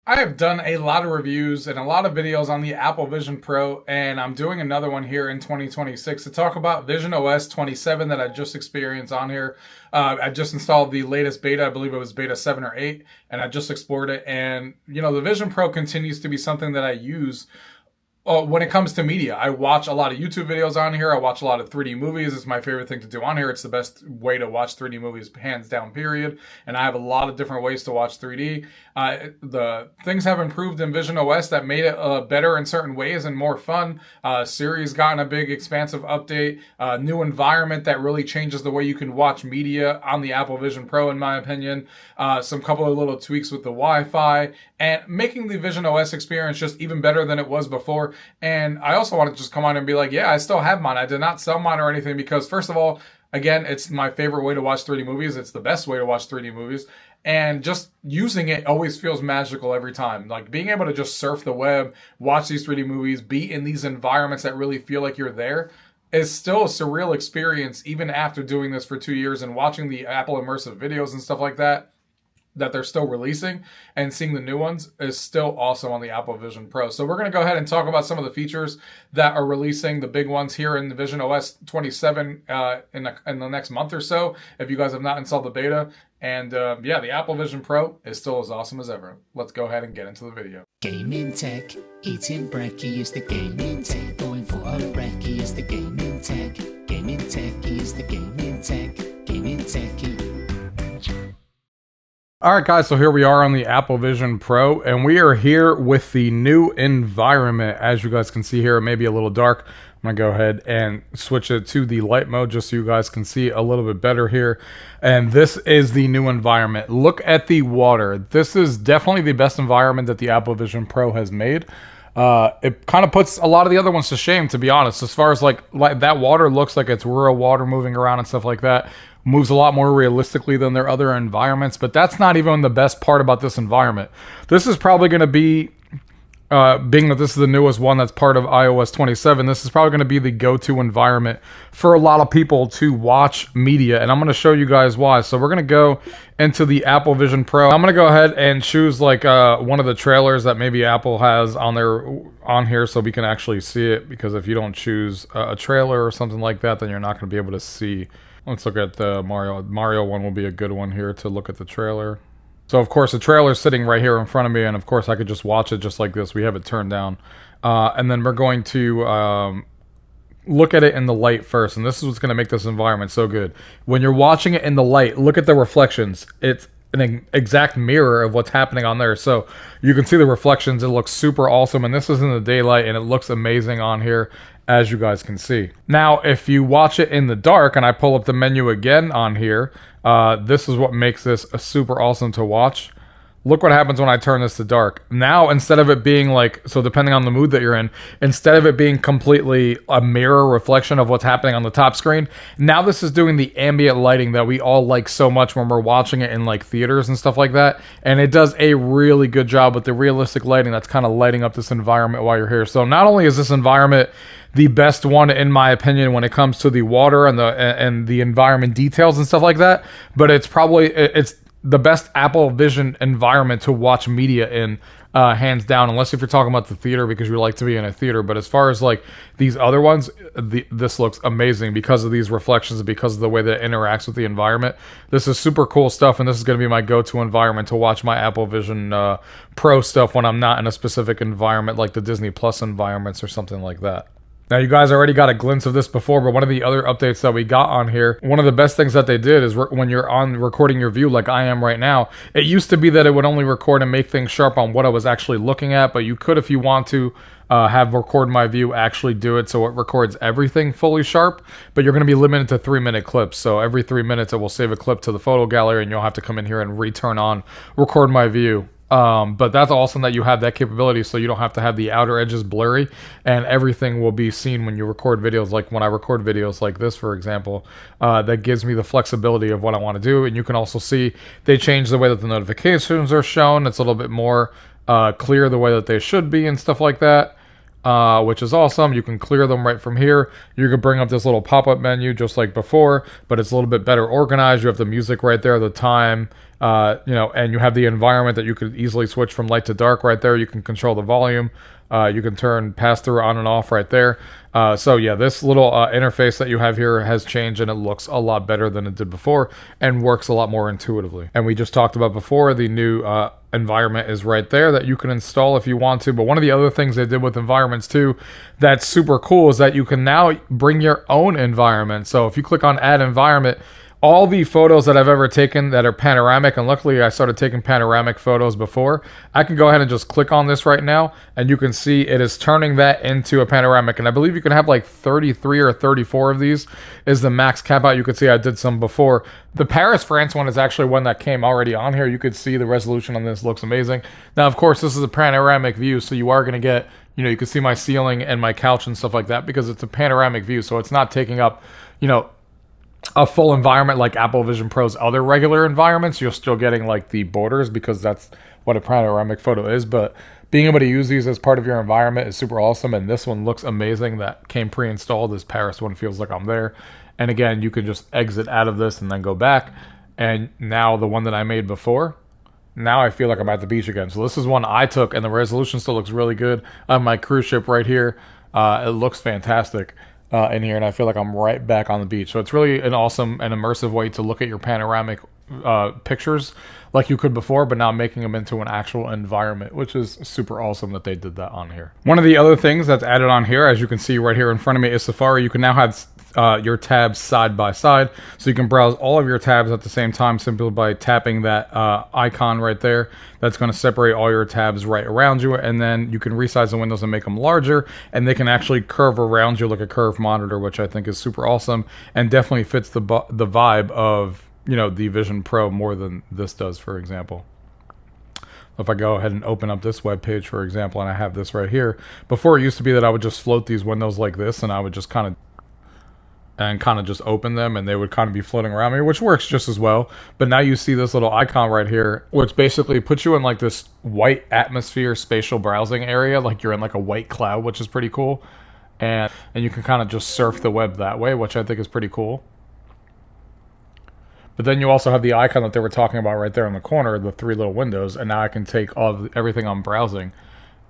I have done a lot of reviews and a lot of videos on the Apple Vision Pro, and I'm doing another one here in 2026 to talk about VisionOS 27 that I just experienced on here. I just installed the latest beta. I believe it was beta 7 or 8, and I just explored it. And, you know, the Vision Pro continues to be something that I use when it comes to media. I watch a lot of YouTube videos on here. I watch a lot of 3D movies. It's my favorite thing to do on here. It's the best way to watch 3D movies, hands down, period. And I have a lot of different ways to watch 3D. The things have improved in VisionOS that made it better in certain ways and more fun. Siri's gotten a big expansive update. New environment that really changes the way you can watch media on the Apple Vision Pro, in my opinion. Some couple of little tweaks with the Wi-Fi and making the VisionOS experience just even better than it was before. And I also want to just come on and be like, yeah, I still have mine. I did not sell mine or anything because, first of all, again, it's my favorite way to watch 3D movies. It's the best way to watch 3D movies. And just using it always feels magical every time. Like being able to just surf the web, watch these 3D movies, be in these environments that really feel like you're there is still a surreal experience even after doing this for 2 years and watching the Apple immersive videos and stuff like that they're still releasing, and seeing the new ones is still awesome on the Apple Vision Pro. So we're going to go ahead and talk about some of the features that are releasing, the big ones here in the VisionOS 27 in the next month or so, if you guys have not installed the beta. And yeah, the Apple Vision Pro is still as awesome as ever. Let's go ahead and get into the video. Gaming tech, eating brekkie is the gaming tech, going for a brekkie is the gaming tech, gaming techie is the gaming tech, gaming techie. All right, guys, so here we are on the Apple Vision Pro, and we are here with the new environment. As you guys can see here, it may be a little dark. I'm going to go ahead and switch it to the light mode just so you guys can see a little bit better here. And this is the new environment. Look at the water. This is definitely the best environment that the Apple Vision Pro has made. It kind of puts a lot of the other ones to shame, to be honest, as far as like that water looks like it's real water moving around and stuff like that. Moves a lot more realistically than their other environments, but that's not even the best part about this environment. This is probably going to be, being that this is the newest one that's part of iOS 27, this is probably going to be the go-to environment for a lot of people to watch media, and I'm going to show you guys why. So we're going to go into the Apple Vision Pro. I'm going to go ahead and choose like one of the trailers that maybe Apple has on here so we can actually see it, because if you don't choose a trailer or something like that, then you're not going to be able to see. Let's look at the Mario one will be a good one here to look at the trailer. So of course the trailer is sitting right here in front of me, and of course I could just watch it just like this. We have it turned down. And then we're going to look at it in the light first, and this is what's going to make this environment so good. When you're watching it in the light, look at the reflections. It's an exact mirror of what's happening on there. So you can see the reflections. It looks super awesome, and this is in the daylight, and it looks amazing on here, as you guys can see. Now, if you watch it in the dark, and I pull up the menu again on here, this is what makes this super awesome to watch. Look what happens when I turn this to dark. Now, instead of it being like, so depending on the mood that you're in, instead of it being completely a mirror reflection of what's happening on the top screen, now this is doing the ambient lighting that we all like so much when we're watching it in like theaters and stuff like that. And it does a really good job with the realistic lighting that's kind of lighting up this environment while you're here. So not only is this environment the best one, in my opinion, when it comes to the water and the environment details and stuff like that, but it's the best Apple Vision environment to watch media in, hands down, unless if you're talking about the theater because you like to be in a theater. But as far as like these other ones, this looks amazing because of these reflections and because of the way that it interacts with the environment. This is super cool stuff, and this is going to be my go-to environment to watch my Apple Vision Pro stuff when I'm not in a specific environment like the Disney Plus environments or something like that. Now, you guys already got a glimpse of this before, but one of the other updates that we got on here, one of the best things that they did is when you're on recording your view like I am right now, it used to be that it would only record and make things sharp on what I was actually looking at, but you could, if you want to, have record my view actually do it so it records everything fully sharp, but you're going to be limited to 3-minute clips. So every 3 minutes it will save a clip to the photo gallery, and you'll have to come in here and return on record my view. But that's awesome that you have that capability, so you don't have to have the outer edges blurry, and everything will be seen when you record videos. Like when I record videos like this, for example, that gives me the flexibility of what I want to do. And you can also see they changed the way that the notifications are shown. It's a little bit more clear the way that they should be and stuff like that. Which is awesome. You can clear them right from here. You can bring up this little pop-up menu just like before, but it's a little bit better organized. You have the music right there, the time, You know, and you have the environment that you could easily switch from light to dark right there. You can control the volume. You can turn pass-through on and off right there. So yeah, this little interface that you have here has changed, and it looks a lot better than it did before and works a lot more intuitively. And we just talked about before, the new environment is right there that you can install if you want to. But one of the other things they did with environments too that's super cool is that you can now bring your own environment. So if you click on add environment, all the photos that I've ever taken that are panoramic, and luckily I started taking panoramic photos before, I can go ahead and just click on this right now, and you can see it is turning that into a panoramic. And I believe you can have like 33 or 34 of these is the max cap out. You could see I did some before. The Paris, France one is actually one that came already on here. You could see the resolution on this looks amazing. Now, of course, this is a panoramic view, so you are going to get, you know, you can see my ceiling and my couch and stuff like that because it's a panoramic view, so it's not taking up, you know, a full environment like Apple Vision Pro's other regular environments. You're still getting like the borders because that's what a panoramic photo is, but being able to use these as part of your environment is super awesome. And this one looks amazing. That came pre-installed. This Paris one feels like I'm there. And again, you can just exit out of this and then go back. And now the one that I made before, now I feel like I'm at the beach again. So this is one I took, and the resolution still looks really good on my cruise ship right here. It looks fantastic in here, and I feel like I'm right back on the beach. So it's really an awesome and immersive way to look at your panoramic pictures like you could before, but now making them into an actual environment, which is super awesome that they did that on here. One of the other things that's added on here, as you can see right here in front of me, is Safari. You can now have your tabs side by side, so you can browse all of your tabs at the same time simply by tapping that icon right there. That's going to separate all your tabs right around you, and then you can resize the windows and make them larger, and they can actually curve around you like a curved monitor, which I think is super awesome and definitely fits the vibe of, you know, the Vision Pro more than this does, for example. If I go ahead and open up this web page, for example, and I have this right here, before it used to be that I would just float these windows like this, and I would just kind of just open them, and they would kind of be floating around me, which works just as well. But now you see this little icon right here, which basically puts you in like this white atmosphere spatial browsing area, like you're in like a white cloud, which is pretty cool. And you can kind of just surf the web that way, which I think is pretty cool. But then you also have the icon that they were talking about right there in the corner, the three little windows, and now I can take everything I'm browsing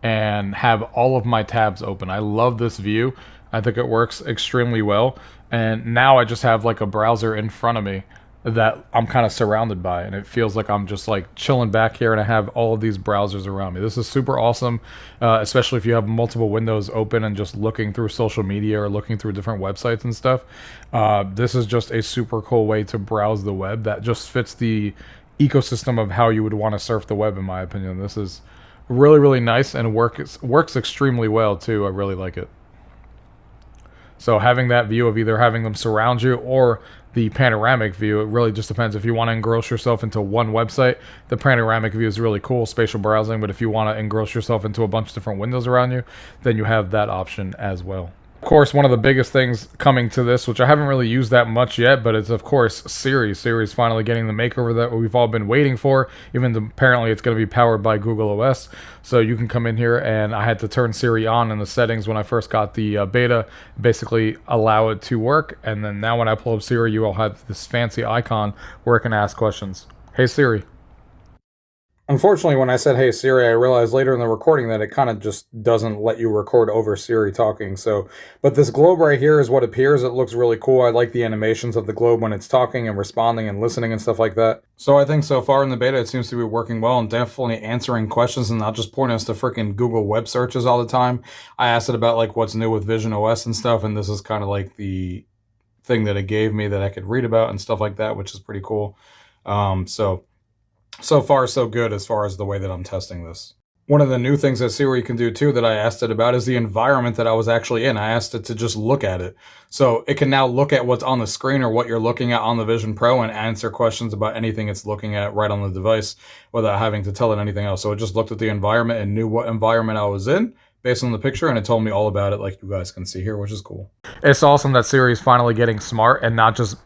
and have all of my tabs open. I love this view. I think it works extremely well. And now I just have like a browser in front of me that I'm kind of surrounded by, and it feels like I'm just like chilling back here and I have all of these browsers around me. This is super awesome, especially if you have multiple windows open and just looking through social media or looking through different websites and stuff. This is just a super cool way to browse the web that just fits the ecosystem of how you would want to surf the web, in my opinion. This is really, really nice, and works extremely well too. I really like it. So having that view of either having them surround you or the panoramic view, it really just depends. If you want to engross yourself into one website, the panoramic view is really cool, spatial browsing. But if you want to engross yourself into a bunch of different windows around you, then you have that option as well. Of course, one of the biggest things coming to this, which I haven't really used that much yet, but it's of course Siri. Siri's finally getting the makeover that we've all been waiting for. Even though apparently it's going to be powered by Google OS. So you can come in here, and I had to turn Siri on in the settings when I first got the beta, basically allow it to work. And then now when I pull up Siri, you will have this fancy icon where it can ask questions. Hey Siri. Unfortunately, when I said, hey Siri, I realized later in the recording that it kind of just doesn't let you record over Siri talking. So, but this globe right here is what appears. It looks really cool. I like the animations of the globe when it's talking and responding and listening and stuff like that. So I think so far in the beta, it seems to be working well and definitely answering questions and not just pointing us to freaking Google web searches all the time. I asked it about like what's new with VisionOS and stuff, and this is kind of like the thing that it gave me that I could read about and stuff like that, which is pretty cool. So far, so good as far as the way that I'm testing this. One of the new things that Siri can do too that I asked it about is the environment that I was actually in. I asked it to just look at it. So it can now look at what's on the screen or what you're looking at on the Vision Pro and answer questions about anything it's looking at right on the device without having to tell it anything else. So it just looked at the environment and knew what environment I was in based on the picture, and it told me all about it like you guys can see here, which is cool. It's awesome that Siri is finally getting smart and not just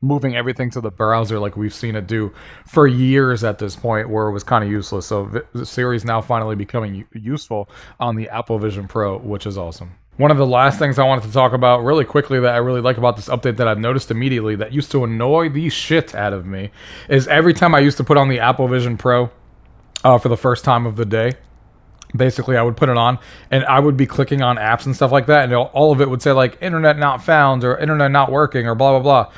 moving everything to the browser like we've seen it do for years at this point, where it was kind of useless. So Siri is now finally becoming useful on the Apple Vision Pro, which is awesome. One of the last things I wanted to talk about really quickly that I really like about this update that I've noticed immediately that used to annoy the shit out of me is every time I used to put on the Apple Vision Pro for the first time of the day, basically I would put it on and I would be clicking on apps and stuff like that, and all of it would say like internet not found or internet not working or blah blah blah.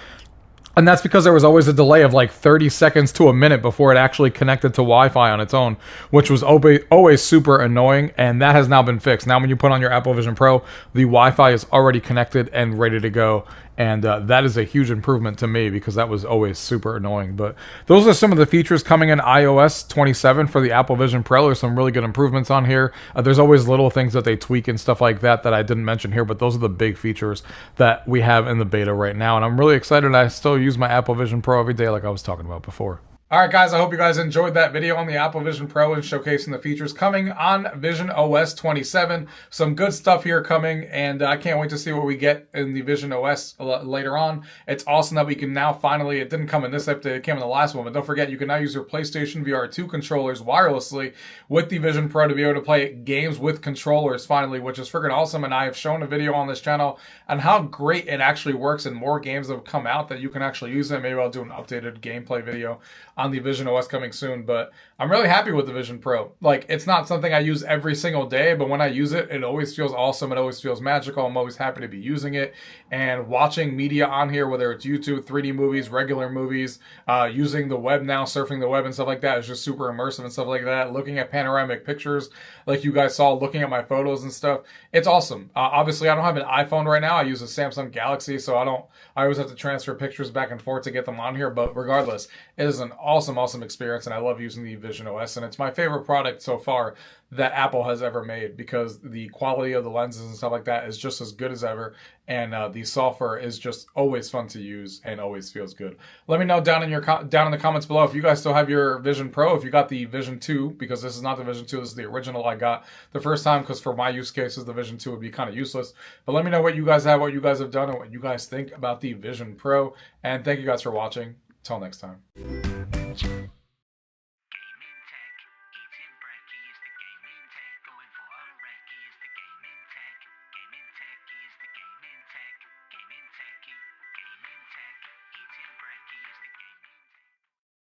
And that's because there was always a delay of like 30 seconds to a minute before it actually connected to Wi-Fi on its own, which was always super annoying, and that has now been fixed. Now when you put on your Apple Vision Pro, the Wi-Fi is already connected and ready to go, and that is a huge improvement to me because that was always super annoying. But those are some of the features coming in iOS 27 for the Apple Vision Pro. There's some really good improvements on here. There's always little things that they tweak and stuff like that that I didn't mention here, but those are the big features that we have in the beta right now, and I'm really excited. I still use my Apple Vision Pro every day like I was talking about before. Alright guys, I hope you guys enjoyed that video on the Apple Vision Pro and showcasing the features coming on VisionOS 27. Some good stuff here coming, and I can't wait to see what we get in the VisionOS later on. It's awesome that we can now finally, it didn't come in this update, it came in the last one, but don't forget you can now use your PlayStation VR 2 controllers wirelessly with the Vision Pro to be able to play games with controllers finally, which is freaking awesome. And I have shown a video on this channel on how great it actually works, and more games have come out that you can actually use it. Maybe I'll do an updated gameplay video on the VisionOS coming soon, but I'm really happy with the Vision Pro. Like, it's not something I use every single day, but when I use it, it always feels awesome. It always feels magical. I'm always happy to be using it and watching media on here, whether it's YouTube, 3D movies, regular movies, using the web now, surfing the web and stuff like that is just super immersive and stuff like that. Looking at panoramic pictures like you guys saw, looking at my photos and stuff. It's awesome. Obviously, I don't have an iPhone right now. I use a Samsung Galaxy, so I always have to transfer pictures back and forth to get them on here, but regardless, it is an awesome experience, and I love using the VisionOS, and it's my favorite product so far that Apple has ever made because the quality of the lenses and stuff like that is just as good as ever, and the software is just always fun to use and always feels good. Let me know down in the comments below if you guys still have your Vision Pro, if you got the Vision 2, because this is not the Vision 2, this is the original I got the first time, because for my use cases the Vision 2 would be kind of useless. But let me know what you guys have, what you guys have done, and what you guys think about the Vision Pro, and thank you guys for watching. Till next time.